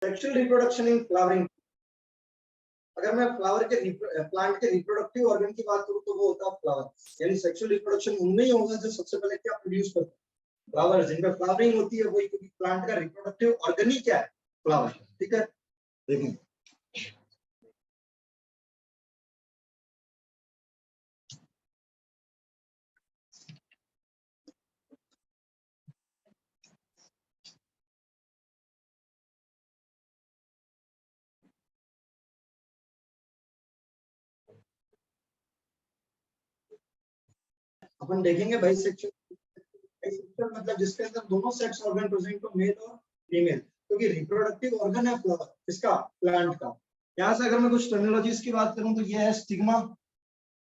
Sexual reproduction in flowering. अगर मैं flower के प्लांट के रिप्रोडक्टिव ऑर्गन की बात करूं तो वो होता है फ्लावर, यानी सेक्सुअल रिप्रोडक्शन उनमें ही होगा जो सबसे पहले क्या प्रोड्यूस करते हैं, फ्लावर। जिनका फ्लावरिंग होती है वही, क्योंकि प्लांट का रिप्रोडक्टिव ऑर्गन ही क्या है, फ्लावर। ठीक है, देखिए अपन देखेंगे भाई सेक्सुअल मतलब जिसके अंदर दोनों सेक्स ऑर्गन प्रेजेंट हो, मेल और फीमेल, क्योंकि रिप्रोडक्टिव ऑर्गन है फ्लावर, इसका प्लांट का। यहाँ से अगर मैं कुछ टर्मिनोलॉजीज की बात करूं तो ये है स्टिग्मा,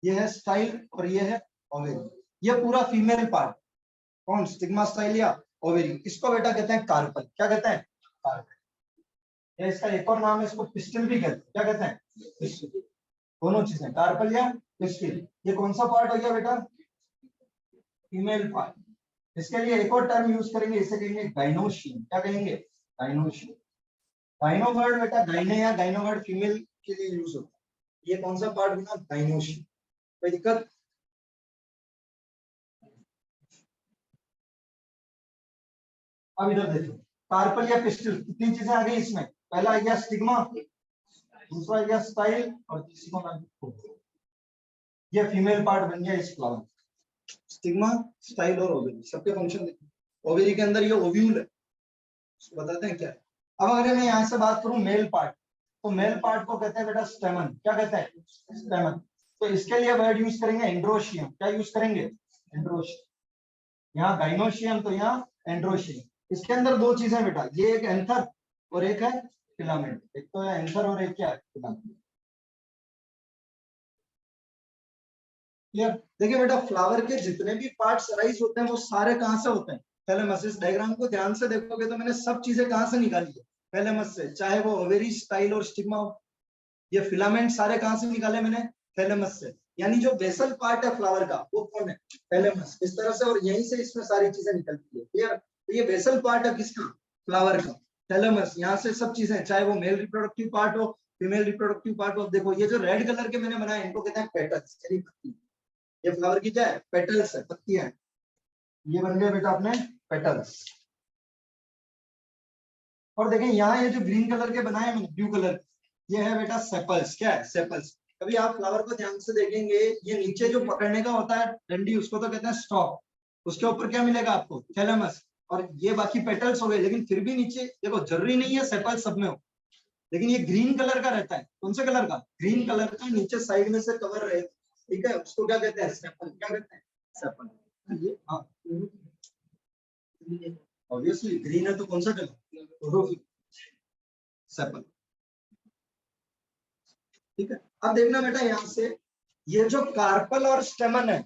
ये है स्टाइल और ये है ओवेरी। ये पूरा फीमेल पार्ट कौन, स्टिग्मा, स्टाइल या ओवेरी, इसको बेटा कहते हैं कार्पल। क्या कहते हैं, कार्पल। या इसका एक और नाम है, इसको पिस्टिल भी कहते हैं। क्या कहते हैं, पिस्टिल। दोनों चीजें, कार्पल या पिस्टिल। ये कौन सा पार्ट हो गया बेटा, फीमेल पार्ट। इसके लिए एक और टर्म यूज करेंगे, इसे कहेंगे गाइनोशियम। क्या कहेंगे, गाइनोशियम। गाइनो वर्ड बेटा, गाइने या गाइनो वर्ड फीमेल के लिए यूज होता है। ये कौन सा पार्ट बना, गाइनोशियम। कोई दिक्कत, अब इधर देखो, कार्पल या पिस्टिल, कितनी चीजें आ गई इसमें। पहला आ गया स्टिग्मा, दूसरा आ गया स्टाइल, और तीसरा आ गया, ये फीमेल पार्ट बन गया इस फ्लावर। स्टिग्मा, स्टाइल और ओवेरी, सबके फंक्शन देखो। ओवेरी के अंदर ये ओव्यूल है, उसको बताते हैं क्या है। अब अगर मैं यहाँ से बात करूं मेल पार्ट, तो मेल पार्ट को कहते हैं बेटा स्टेमन। क्या कहते हैं, स्टेमन। तो इसके लिए वर्ड यूज करेंगे एंड्रोशियम। क्या यूज करेंगे, एंड्रोशियम। यहाँ गाइनोशियम तो यहाँ एंड्रोशियम। इसके अंदर दो चीजें बेटा, ये एक एंथर और एक है फिलामेंट। एक तो है एंथर और एक क्या है, फिलामेंट। क्लियर। देखिए बेटा, फ्लावर के जितने भी पार्ट्स अराइज होते हैं वो सारे कहाँ से होते हैं, थैलेमस। इस डायग्राम को ध्यान से देखोगे तो मैंने सब चीजें कहाँ से निकाली है, थैलेमस से। चाहे वो ओवेरी, स्टाइल और स्टिग्मा हो, ये फिलामेंट सारे कहाँ से निकाले मैंने, थैलेमस से। यानी जो बेसल पार्ट है फ्लावर का वो कौन है, थैलेमस। इस तरह से, और यहीं से इसमें सारी चीजें निकलती है। क्लियर। तो ये बेसल पार्ट है किसका, फ्लावर का, थैलेमस। यहाँ से सब चीजें, चाहे वो मेल रिप्रोडक्टिव पार्ट हो, फीमेल रिप्रोडक्टिव पार्ट हो। देखो ये जो रेड कलर के मैंने बनाए इनको कहते हैं पेटल्स, यानी पत्ती। ये फ्लावर की क्या है, पेटल्स है, पत्तियां है। ये बन गए बेटा अपने पेटल्स। और देखें यहाँ ये जो ग्रीन कलर के बनाए मैंने, ब्लू कलर, ये है बेटा सेपल्स। क्या है, सेपल्स। कभी आप फ्लावर को ध्यान से देखेंगे, ये नीचे जो पकड़ने का होता है डंडी, उसको तो कहते हैं स्टॉक। उसके ऊपर क्या मिलेगा आपको, थैलेमस। और ये बाकी पेटल्स हो गए, लेकिन फिर भी नीचे देखो, जरूरी नहीं है सेपल्स सब में हो, लेकिन ये ग्रीन कलर का रहता है। कौन से कलर का, ग्रीन कलर का, नीचे साइड में से कवर रहे। ठीक है, उसको क्या कहते हैं, सेपल। क्या कहते हैं, सेपल। ये हाँ, ऑब्वियसली ग्रीन है तो कौन सा कलर, सेपल। ठीक है। अब देखना बेटा यहाँ से, ये जो कार्पल और स्टेमन है,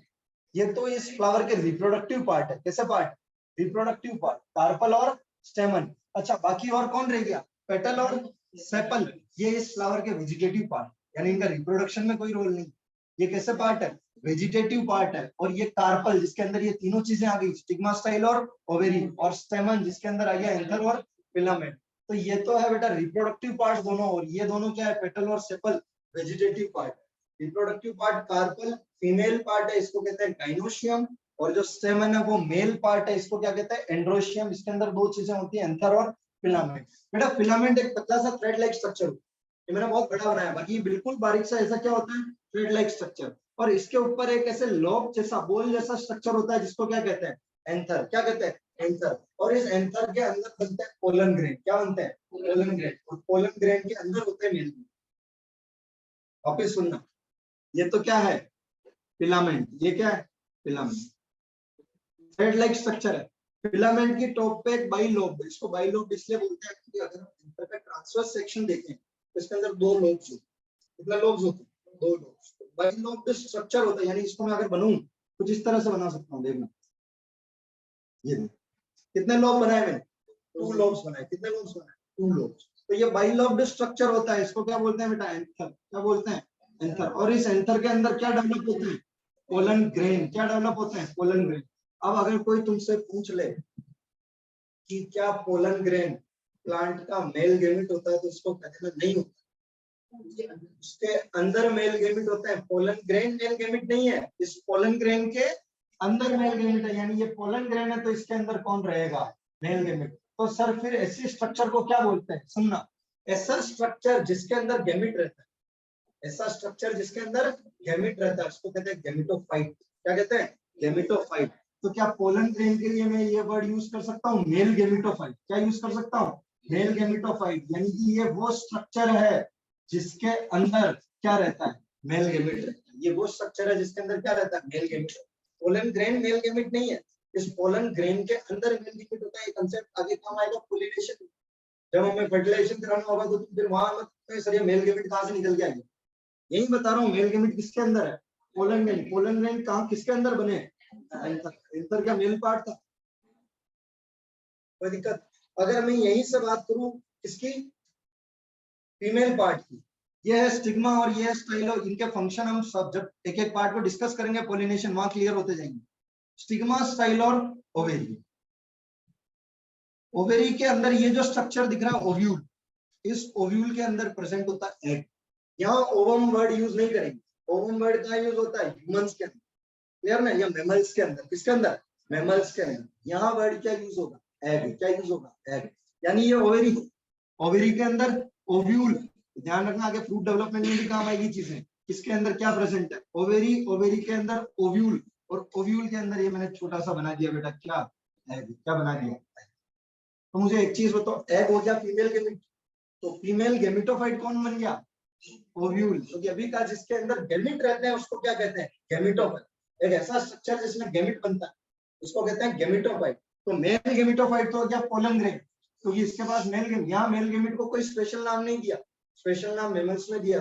ये तो इस फ्लावर के रिप्रोडक्टिव पार्ट है। कैसे पार्ट, रिप्रोडक्टिव पार्ट, कार्पल और स्टेमन। अच्छा, बाकी और कौन रह गया, पेटल और सेपल। ये इस फ्लावर के वेजिटेटिव पार्ट, यानी इनका रिप्रोडक्शन में कोई रोल नहीं। ये कैसे पार्ट है, वेजिटेटिव पार्ट है। और ये कार्पल, जिसके अंदर ये तीनों चीजें आ गई, स्टिग्मा, स्टाइल और ओवेरी, और स्टेमन जिसके अंदर आ गया एंथर और फिलामेंट। तो ये तो है बेटा रिप्रोडक्टिव पार्ट दोनों, और ये दोनों क्या है, पेटल और sepal, vegetative part. Reproductive part carpel, female part है, इसको कहते हैं गाइनोशियम। और जो स्टेमन है वो मेल पार्ट है, इसको क्या कहते हैं, एंड्रोशियम। इसके अंदर दो चीजें होती हैं, एंथर और फिलामेंट। बेटा फिलामेंट एक पतला सा थ्रेड लाइक स्ट्रक्चर, ये मैंने बहुत बड़ा बनाया, बाकी बिल्कुल बारीक सा ऐसा क्या होता है, थ्रेड लाइक स्ट्रक्चर। और इसके ऊपर एक ऐसे लॉब जैसा, बोल जैसा स्ट्रक्चर होता है, जिसको क्या कहते हैं, एंथर। क्या कहते हैं, एंथर। और इस एंथर के अंदर बनते हैं पोलन ग्रेन। क्या बनते हैं, पोलन ग्रेन। और पोलन ग्रेन के अंदर होते हैं मेल। वापिस सुनना, ये तो क्या है, फिलामेंट। ये क्या है, फिलामेंट, थ्रेड लाइक स्ट्रक्चर है। फिलामेंट की टॉप पे एक बाइलोब, इसको बाइलोब इसलिए बोलते हैं क्योंकि अगर हम एंथर का ट्रांसवर्स सेक्शन देखें तो इसके अंदर दो लोब्स होते हैं। कितने लोब्स होते हैं, दो लोब्स। बाइलोब स्ट्रक्चर होता है, यानी इसको मैं अगर बनूं कुछ इस तरह से बना सकता हूं। देखना, ये कितने लोब बनाए मैंने, टू लोब्स बनाए। कितने लोब्स बनाए, टू लोब्स। तो ये बाइलोब्ड स्ट्रक्चर होता है, इसको क्या बोलते हैं बेटा, एंथर। क्या बोलते हैं, एंथर। और इस एंथर के अंदर क्या डेवलप होते हैं, पोलन ग्रेन। क्या डेवलप होते हैं, पोलन ग्रेन। अब अगर कोई तुमसे पूछ ले कि क्या पोलन ग्रेन प्लांट का मेल गेमिट होता है तो उसको कहते हैं नहीं होता, उसके अंदर मेल गेमिट होता है। पोलन ग्रेन मेल गेमिट नहीं है, इस पोलन ग्रेन के अंदर मेल गेमिट है, यानी ये पोलन ग्रेन है तो इसके अंदर कौन रहेगा, मेल गेमिट। तो सर फिर ऐसी स्ट्रक्चर को क्या बोलते हैं, सुनना, ऐसा स्ट्रक्चर जिसके अंदर गेमिट रहता है, ऐसा स्ट्रक्चर जिसके अंदर गेमिट रहता है उसको कहते हैं गेमिटोफाइट। क्या कहते हैं, गेमिटोफाइट। तो क्या पोलन ग्रेन के लिए मैं ये वर्ड यूज कर सकता हूँ, मेल गेमिटोफाइट। क्या यूज कर सकता हूँ, मेल गेमिटोफाइट, यानी कि ये वो स्ट्रक्चर है जिसके अंदर क्या रहता है, मेल गेमिट रहता है। ये वो स्ट्रक्चर है जिसके अंदर क्या रहता है, male gamete. Pollen grain male gamete नहीं है, इस पोलन ग्रेन के अंदर मेल गेमिट होता है। ये कंसेप्ट आगे काम आएगा पोलिनेशन, जब हमें फर्टिलाइजेशन कराना होगा तो फिर वहां मत सर ये मेल गेमिट कहां से निकल के आएगी, यही बता रहा हूँ, मेल गेमिट किसके अंदर है, पोलन ग्रेन। पोलन ग्रेन कहां किसके अंदर बने, एंथर का मेल पार्ट था, कोई दिक्कत। अगर मैं यहीं से बात करूं किसकी, फीमेल पार्ट की, ये है स्टिग्मा और ये है स्टाइलो। इनके फंक्शन हम सब जब एक एक पार्ट को डिस्कस करेंगे पोलिनेशन वहां क्लियर होते जाएंगे। स्टिग्मा, स्टाइल और ओवेरी। ओवेरी के अंदर ये जो स्ट्रक्चर दिख रहा है ओव्यूल, इस ओव्यूल के अंदर प्रेजेंट होता है एग। यहाँ ओवम वर्ड यूज नहीं करेंगे, ओवम वर्ड कहाँ यूज होता है, ह्यूमंस के अंदर, क्लियर ना, या मैमल्स के अंदर। किसके अंदर, मैमल्स के अंदर। यहाँ वर्ड क्या यूज होगा, एग। क्या यूज होगा, एग। यानी ये ओवेरी, ओवेरी के अंदर ओव्यूल, ध्यान रखना आगे फ्रूट डेवलपमेंट में भी काम आएगी चीजें। किसके अंदर क्या प्रेजेंट है, ओवेरी, ओवेरी के अंदर ओव्यूल, और ओव्यूल के अंदर ये मैंने छोटा सा बना दिया बेटा क्या, एग। क्या बना दिया, तो मुझे एक चीज बताओ, एग हो गया फीमेल गेमिट, तो फीमेल गेमिटोफाइट कौन बन गया, ओव्यूल। तो अभी का जिसके अंदर गेमिट रहते हैं उसको क्या कहते हैं, गेमिटोफाइट। एक ऐसा स्ट्रक्चर जिसमें गेमिट बनता है उसको कहते हैं गेमिटोफाइट। तो मेल गेमिटोफाइट तो हो गया पोलन ग्रेन, क्योंकि इसके पास मेल गेमिट, यहाँ मेल गेमिट को कोई स्पेशल नाम नहीं दिया, स्पेशल नाम मेमल्स में दिया,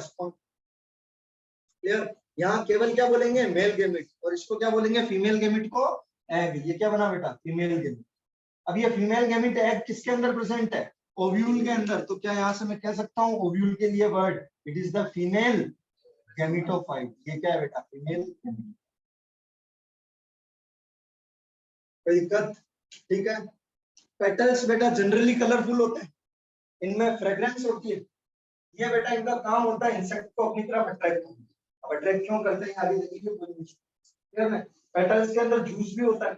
क्लियर। यहाँ केवल क्या बोलेंगे, मेल गेमिट, और इसको क्या बोलेंगे, फीमेल गेमिट को एग। ये क्या बना बेटा, फीमेल गेमिट। अब ये फीमेल गेमिट एग किसके अंदर प्रेजेंट है, ओव्यूल के अंदर। तो क्या यहाँ से मैं कह सकता हूँ ओव्यूल के लिए word, it is the female gametophyte. ये क्या है बेटा, फीमेल गेमिट। कोई दिक्कत, ठीक है। पेटल्स बेटा जनरली कलरफुल होते हैं, इनमें फ्रेग्रेंस होती है। ये बेटा इनका काम होता है इंसेक्ट को अपनी तरफ अट्रैक्ट करना। अब अट्रैक्ट क्यों करते हैं आगे देखेंगे, क्लियर है। पेटल्स के अंदर जूस भी होता है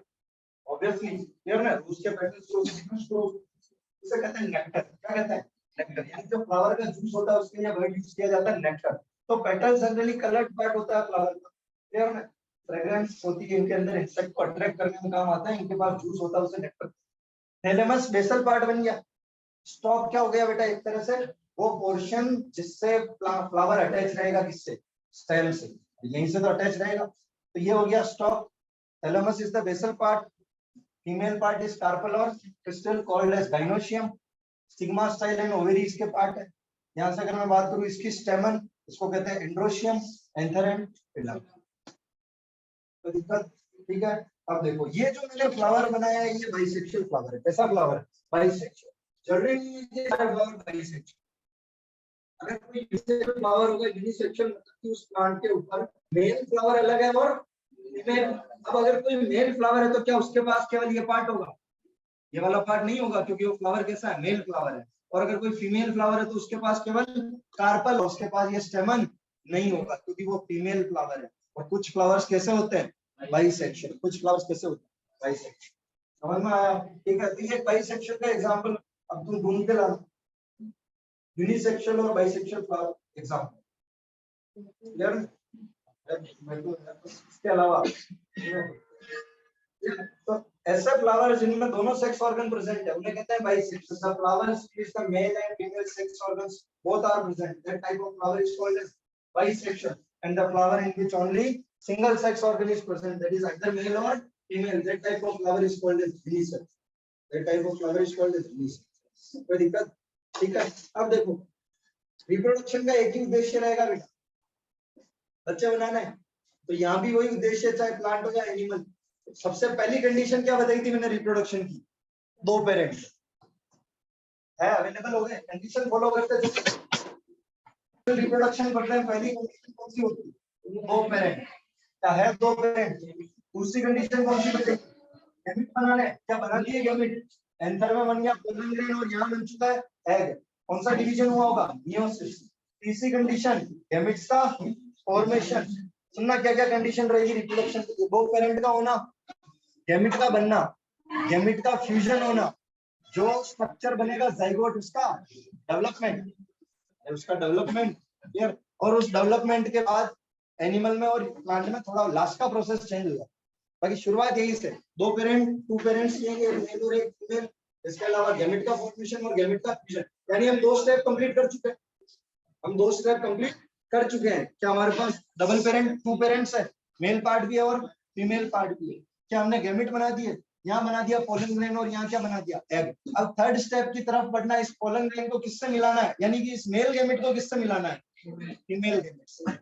ऑब्वियसली, क्लियर है। जूस के पेटल्स को जूस को उसे कहते हैं नेक्टर। क्या कहते हैं, नेक्टर। यानी जो फ्लावर का जूस होता है उसके लिए वर्ड यूज किया जाता है नेक्टर। तो पेटल्स जनरली कलर्ड पार्ट होता है फ्लावर का, क्लियर है। फ्रेग्रेंस होती है इनके अंदर, इंसेक्ट को अट्रैक्ट करने में काम आता है, इनके पास जूस होता है उसे नेक्टर। थैलेमस बेसल पार्ट बन गया। स्टॉक क्या हो गया बेटा, एक तरह से वो पोर्शन जिससे फ्लावर अटैच रहेगा, किससे, स्टेम से, यहीं से तो अटैच रहेगा। तो ये हो गया stalk. Thalamus is the basal part, female part is carpel और pistil called as gynoecium. Stigma, style and ovary इसके पार्ट है। यहाँ से अगर मैं बात करूँ इसकी स्टेमन, इसको कहते हैं एंड्रोशियम, एंथर एंड पिलम। तो दिक्कत, ठीक है। अब देखो ये जो मैंने फ्लावर बनाया है ये बाइसेक्सुअल फ्लावर है। कैसा फ्लावर है, बाइसेक्सुअल। जरूरी नहीं है कि सारे फ्लावर बाइसेक्सुअल। अगर कोई यूनिसेक्सुअल फ्लावर होगा, यूनिसेक्सुअल मतलब कि उस प्लांट के ऊपर मेल फ्लावर अलग है और फीमेल। अब अगर कोई मेल फ्लावर है तो क्या उसके पास केवल ये पार्ट होगा, ये वाला पार्ट नहीं होगा, क्योंकि वो फ्लावर कैसा है, मेल फ्लावर है। और अगर कोई फीमेल फ्लावर है तो उसके पास केवल कार्पल, उसके पास ये स्टेमन नहीं होगा, क्योंकि वो फीमेल फ्लावर है। और कुछ फ्लावर्स कैसे होते हैं, बाइसेक्सुअल। कुछ फ्लावर्स कैसे होते हैं, बाइसेक्सुअल। समझ में आया, ठीक है। तो ये बाइसेक्सुअल का एग्जांपल अब तुम ढूंढ के लाना, यूनिसेक्सुअल और बाइसेक्सुअल फ्लावर एग्जांपल, क्लियर है। इसके अलावा तो ऐसे फ्लावर जिनमें दोनों सेक्स ऑर्गन प्रेजेंट है उन्हें कहते हैं bisexual. The flowers which the male and female sex organs both are present, that type of flower is called as bisexual. And the flower in which only single sex organ is present, that is either male or female, that type of flower is called as unisex. That type of flower is called as unisex. कोई दिक्कत, ठीक है। अब देखो reproduction का एक ही उद्देश्य रहेगा बेटा, बच्चे बनाना है। तो यहाँ भी वही उद्देश्य, चाहे प्लांट हो या एनिमल। सबसे पहली कंडीशन क्या बताई थी मैंने रिप्रोडक्शन की, 2 पेरेंट है अवेलेबल हो गए, कंडीशन फॉलो करते थे रिप्रोडक्शन करते हैं। पहली कंडीशन कौन सी होती है, 2 पेरेंट। क्या है, 2 पेरेंट। दूसरी कंडीशन कौन सी बताई, गैमेट बनाने। क्या बना दिए गैमेट, एंथर में बन गया पोलन ग्रेन और यहाँ बन चुका है एग। कौन सा डिवीजन हुआ होगा? मियोसिस। तीसरी कंडीशन गैमेट्स का फॉर्मेशन। सुनना क्या क्या कंडीशन रहेगी रिप्रोडक्शन की? दो पेरेंट का होना, गैमेट का बनना, गैमेट का फ्यूजन होना, जो स्ट्रक्चर बनेगा जाइगोट उसका डेवलपमेंट, उसका डेवलपमेंट क्लियर, और उस डेवलपमेंट के बाद एनिमल में और प्लांट में थोड़ा लास्ट का प्रोसेस चेंज होगा। बाकी शुरुआत यही से, दो पेरेंट, टू पेरेंट्स लेंगे, एक मेल और एक फीमेल, इसके अलावा गैमेट का फॉर्मेशन और गैमेट का फ्यूजन। यानी हम दो स्टेप कंप्लीट कर चुके हैं, हम दो स्टेप कंप्लीट कर चुके हैं। क्या हमारे पास डबल पेरेंट, टू पेरेंट्स है, मेल पार्ट भी है और फीमेल पार्ट भी है। क्या हमने गैमेट बना दिए? यहाँ बना दिया पोलन ग्रेन और यहाँ क्या बना दिया? एग। अब थर्ड स्टेप की तरफ बढ़ना, इस पोलन ग्रेन को किससे मिलाना है, यानी कि इस मेल गैमेट को किससे मिलाना है? फीमेल गैमेट से।